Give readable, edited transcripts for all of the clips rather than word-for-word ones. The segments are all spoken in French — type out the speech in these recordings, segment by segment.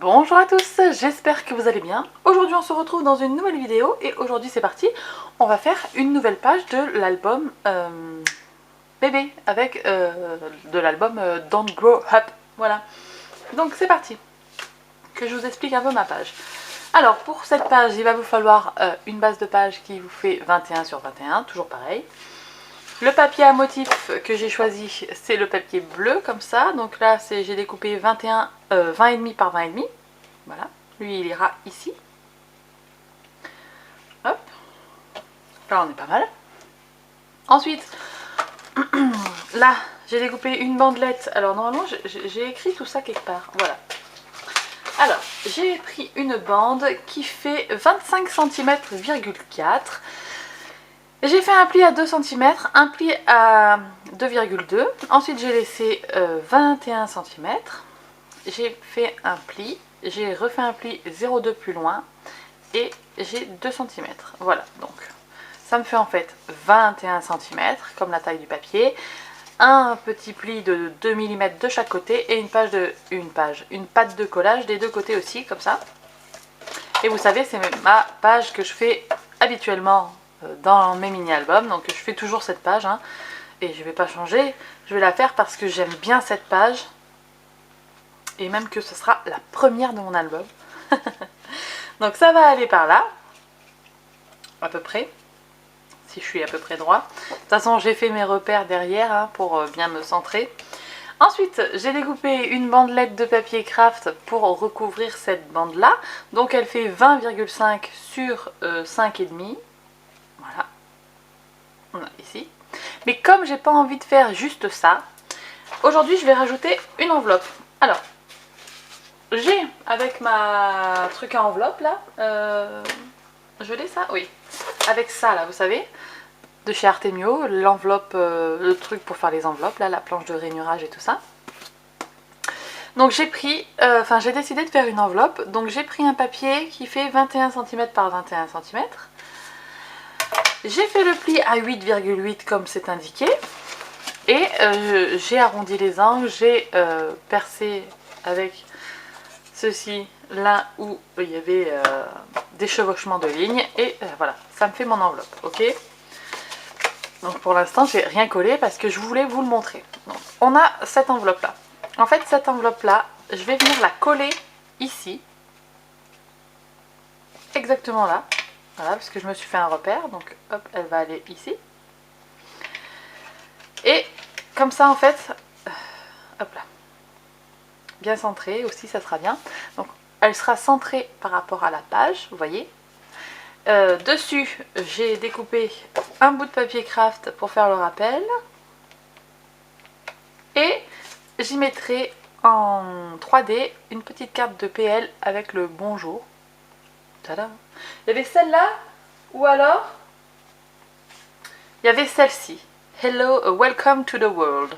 Bonjour à tous, j'espère que vous allez bien. Aujourd'hui on se retrouve dans une nouvelle vidéo et aujourd'hui c'est parti. On va faire une nouvelle page de l'album bébé avec de l'album Don't Grow Up. Voilà, donc c'est parti. Que je vous explique un peu ma page. Alors pour cette page il va vous falloir une base de page qui vous fait 21 sur 21, toujours pareil. Le papier à motif que j'ai choisi, c'est le papier bleu, comme ça. Donc là, j'ai découpé 20,5 par 20,5. Voilà, lui il ira ici. Hop, là on est pas mal. Ensuite, là, j'ai découpé une bandelette. Alors normalement, j'ai écrit tout ça quelque part. Voilà. Alors, j'ai pris une bande qui fait 25 cm,4. J'ai fait un pli à 2 cm, un pli à 2,2. Ensuite, j'ai laissé 21 cm. J'ai fait un pli, j'ai refait un pli 0,2 plus loin et j'ai 2 cm. Voilà, donc ça me fait en fait 21 cm, comme la taille du papier. Un petit pli de 2 mm de chaque côté et une patte de collage des deux côtés aussi, comme ça. Et vous savez, c'est ma page que je fais habituellement dans mes mini-albums, donc je fais toujours cette page, hein, et je ne vais pas changer, je vais la faire parce que j'aime bien cette page, et même que ce sera la première de mon album. Donc ça va aller par là, à peu près, si je suis à peu près droit. De toute façon, j'ai fait mes repères derrière hein, pour bien me centrer. Ensuite, j'ai découpé une bandelette de papier craft pour recouvrir cette bande-là. Donc elle fait 20,5 sur 5,5. Voilà, ici. Mais comme j'ai pas envie de faire juste ça, aujourd'hui je vais rajouter une enveloppe. Alors, j'ai avec ma truc à enveloppe là, je l'ai ça, oui, avec ça là, vous savez, de chez Artemio, l'enveloppe, le truc pour faire les enveloppes là, la planche de rainurage et tout ça. Donc j'ai pris, j'ai décidé de faire une enveloppe, donc j'ai pris un papier qui fait 21 cm par 21 cm. J'ai fait le pli à 8,8 comme c'est indiqué. Et j'ai arrondi les angles, j'ai percé avec ceci là où il y avait des chevauchements de lignes. Et voilà, ça me fait mon enveloppe, ok. Donc pour l'instant, j'ai rien collé parce que je voulais vous le montrer. Donc, on a cette enveloppe là. En fait, cette enveloppe là, je vais venir la coller ici. Exactement là. Voilà, parce que je me suis fait un repère. Donc hop, elle va aller ici. Et comme ça en fait, hop là, bien centrée aussi, ça sera bien. Donc elle sera centrée par rapport à la page, vous voyez. Dessus, j'ai découpé un bout de papier craft pour faire le rappel. Et j'y mettrai en 3D une petite carte de PL avec le bonjour. Tada. Il y avait celle-là, ou alors il y avait celle-ci. Hello, welcome to the world.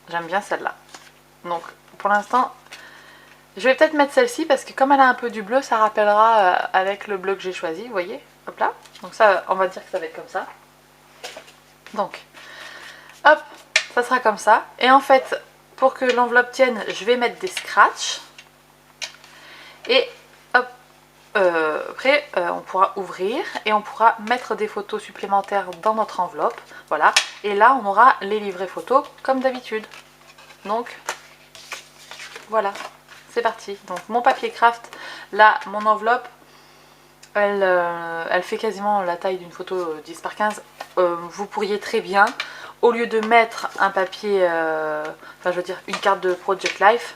J'aime bien celle-là. Donc pour l'instant, je vais peut-être mettre celle-ci parce que comme elle a un peu du bleu, ça rappellera avec le bleu que j'ai choisi, vous voyez. Hop là. Donc ça, on va dire que ça va être comme ça. Donc, hop, ça sera comme ça. Et en fait, pour que l'enveloppe tienne, je vais mettre des scratchs. Et hop, après, on pourra ouvrir et on pourra mettre des photos supplémentaires dans notre enveloppe. Voilà. Et là, on aura les livrets photos comme d'habitude. Donc, voilà. C'est parti. Donc, mon papier craft, là, mon enveloppe, elle fait quasiment la taille d'une photo 10 par 15. Vous pourriez très bien, au lieu de mettre un papier, je veux dire une carte de Project Life,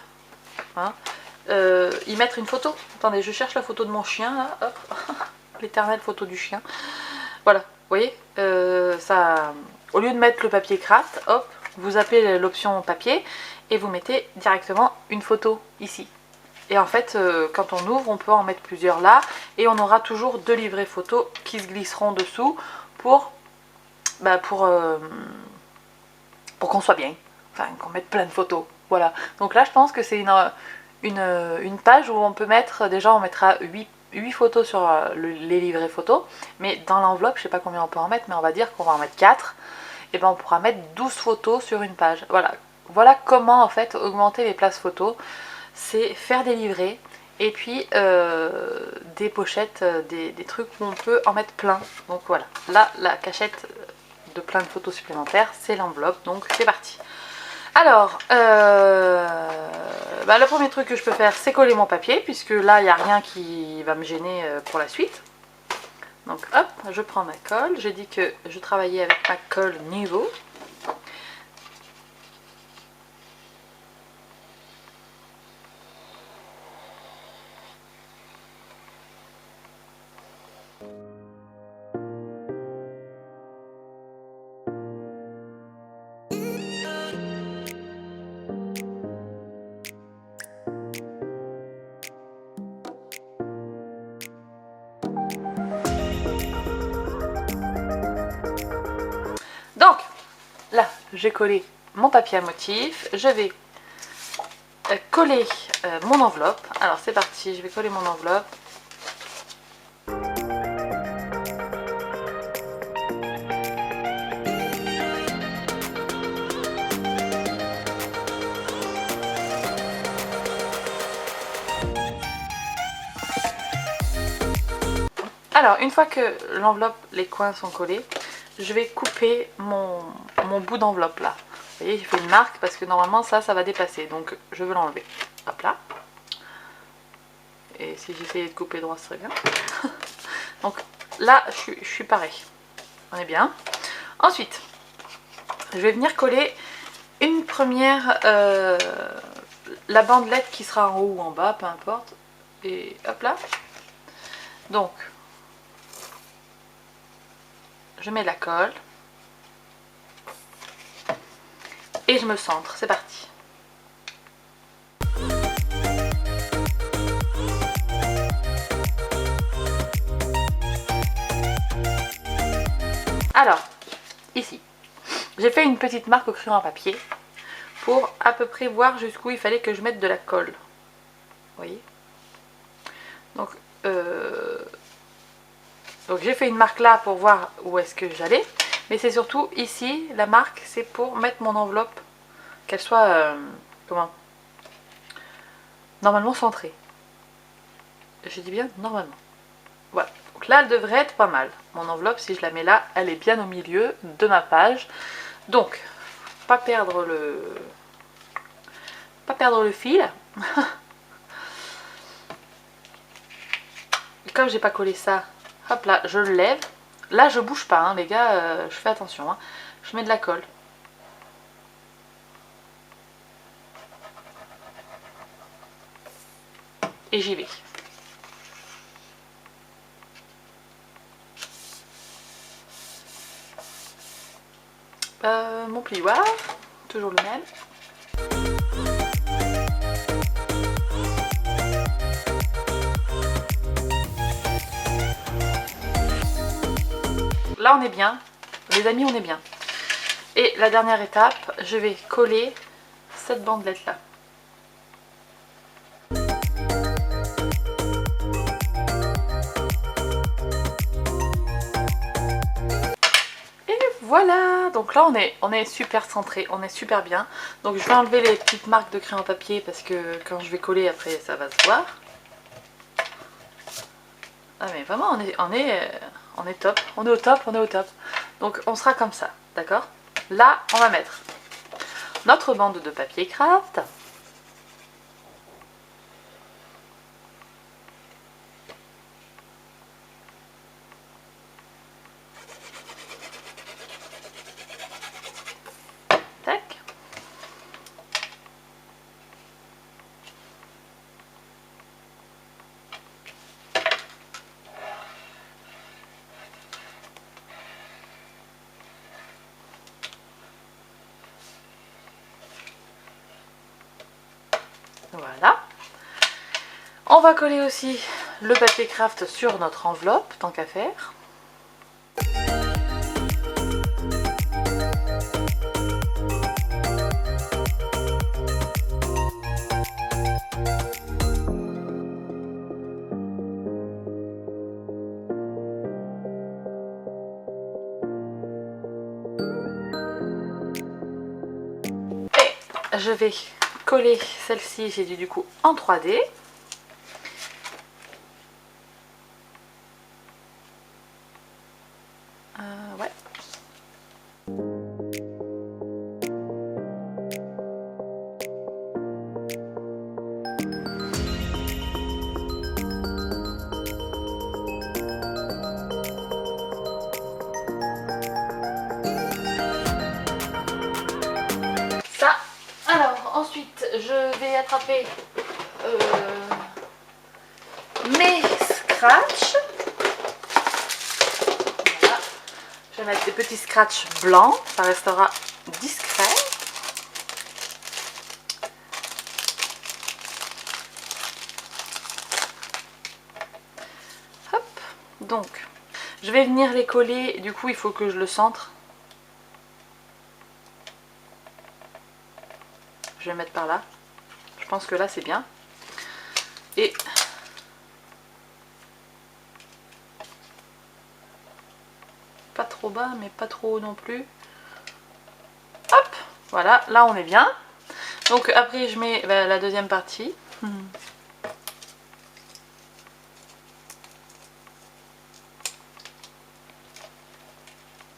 hein, y mettre une photo. Attendez, je cherche la photo de mon chien là, hop, l'éternelle photo du chien. Voilà, vous voyez, ça, au lieu de mettre le papier craft, hop, vous appelez l'option papier et vous mettez directement une photo ici. Et en fait, quand on ouvre, on peut en mettre plusieurs là. Et on aura toujours deux livrets photos qui se glisseront dessous pour qu'on soit bien. Enfin, qu'on mette plein de photos. Voilà. Donc là, je pense que c'est une page où on peut mettre, déjà on mettra 8 photos sur les livrets photos. Mais dans l'enveloppe, je sais pas combien on peut en mettre, mais on va dire qu'on va en mettre 4. Et ben on pourra mettre 12 photos sur une page. Voilà. Voilà comment en fait augmenter les places photos. C'est faire des livrets Et puis des pochettes, des trucs où on peut en mettre plein. Donc voilà, là la cachette de plein de photos supplémentaires, c'est l'enveloppe, donc c'est parti. Alors, le premier truc que je peux faire, c'est coller mon papier, puisque là, il n'y a rien qui va me gêner pour la suite. Donc hop, je prends ma colle. J'ai dit que je travaillais avec ma colle Niveau. Donc, là, j'ai collé mon papier à motif. Je vais coller mon enveloppe. Alors, c'est parti, je vais coller mon enveloppe. Alors, une fois que l'enveloppe, les coins sont collés, je vais couper mon bout d'enveloppe là. Vous voyez, j'ai fait une marque parce que normalement ça va dépasser. Donc, je veux l'enlever. Hop là. Et si j'essayais de couper droit, ce serait bien. Donc là, je suis pareil. On est bien. Ensuite, je vais venir coller une première... la bandelette qui sera en haut ou en bas, peu importe. Et hop là. Donc, je mets la colle. Et je me centre. C'est parti. Alors, ici, j'ai fait une petite marque au crayon à papier pour à peu près voir jusqu'où il fallait que je mette de la colle. Vous voyez? Donc j'ai fait une marque là pour voir où est-ce que j'allais. Mais c'est surtout ici, la marque, c'est pour mettre mon enveloppe, qu'elle soit, normalement centrée. Je dis bien normalement. Voilà. Donc là, elle devrait être pas mal. Mon enveloppe, si je la mets là, elle est bien au milieu de ma page. Donc, pas perdre le fil. Et comme j'ai pas collé ça, hop là, je le lève. Là, je bouge pas, hein, les gars, je fais attention. Hein. Je mets de la colle. Et j'y vais. Mon plioir, toujours le même. Là on est bien, les amis, on est bien. Et la dernière étape, je vais coller cette bandelette là. Et voilà, donc là on est super centré, on est super bien. Donc je vais enlever les petites marques de crayon papier parce que quand je vais coller après ça va se voir. Ah mais vraiment on est top, on est au top, on est au top. Donc on sera comme ça, d'accord? Là on va mettre notre bande de papier craft. Tac. Voilà. On va coller aussi le papier craft sur notre enveloppe, tant qu'à faire. Et je vais coller celle-ci, j'ai dit du coup en 3D. je vais attraper mes scratchs. Voilà. Je vais mettre des petits scratchs blancs, ça restera discret. Hop, donc je vais venir les coller, du coup il faut que je le centre. Je vais mettre par là. Je pense que là c'est bien. Et pas trop bas mais pas trop haut non plus. Hop, voilà, là on est bien. Donc après je mets la deuxième partie.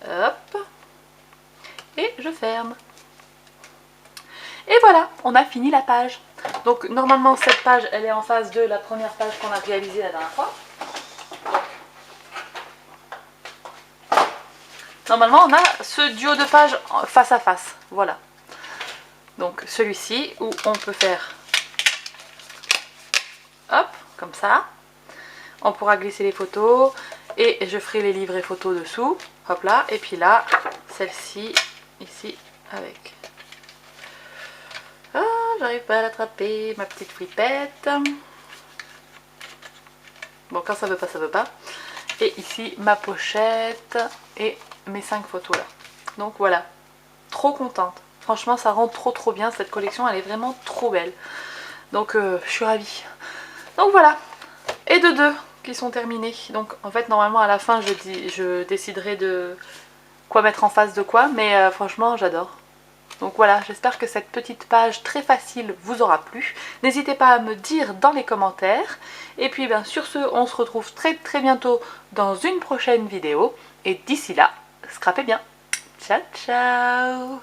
Hop. Et je ferme. Et voilà, on a fini la page. Donc normalement cette page elle est en face de la première page qu'on a réalisée la dernière fois. Normalement on a ce duo de pages face à face, voilà. Donc celui-ci où on peut faire hop, comme ça. On pourra glisser les photos et je ferai les livrets photos dessous, hop là. Et puis là, celle-ci, ici, avec... Ah, j'arrive pas à l'attraper, ma petite flippette. Bon, quand ça veut pas, ça veut pas. Et ici, ma pochette et mes 5 photos là. Donc voilà, trop contente. Franchement, ça rend trop bien. Cette collection, elle est vraiment trop belle. Donc, je suis ravie. Donc voilà. Et de deux qui sont terminés. Donc, en fait, normalement, à la fin, je déciderai de quoi mettre en face de quoi. Mais franchement, j'adore. Donc voilà, j'espère que cette petite page très facile vous aura plu. N'hésitez pas à me dire dans les commentaires. Et puis ben, sur ce, on se retrouve très bientôt dans une prochaine vidéo. Et d'ici là, scrapez bien. Ciao ciao.